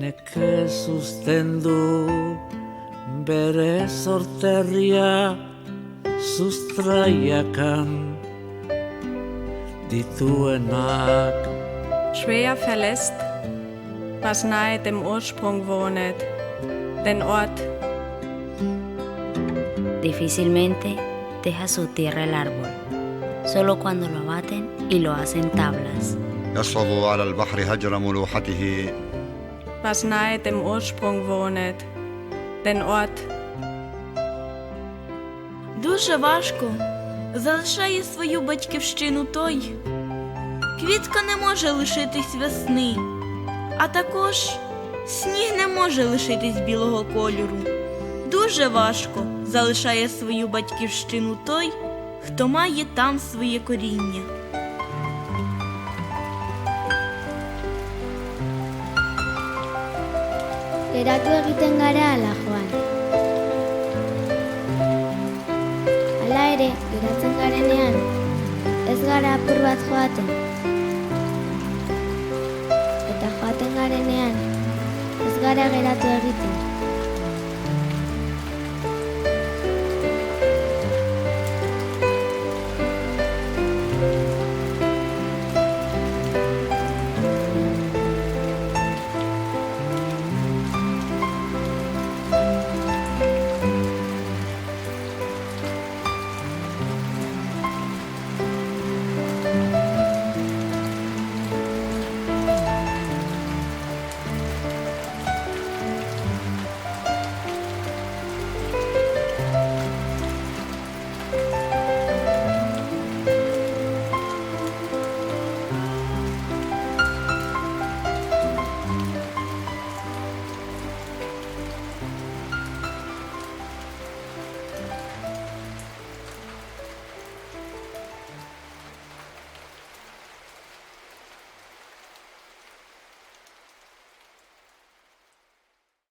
Nekez uzten du bere sorterria sustraiakan dituenak. Schwer verlässt, was nahe dem Ursprung wohnet, den Ort. Difícilmente deja su tierra el árbol, solo cuando lo abaten y lo hacen tablas. يصعب على البحر هجر ملوحته Was nahe dem Ursprung wohnet, den Ort. Дуже важко залишає свою батьківщину той. Квітка не може лишитись весни, а також сніг не може лишитись білого кольору. Дуже важко залишає свою батьківщину той, хто має там своє коріння. Geratu egiten gara ala joan. Hala ere, geratzen garenean, ez gara apur bat joaten. Eta joaten garenean, ez gara geratu egiten.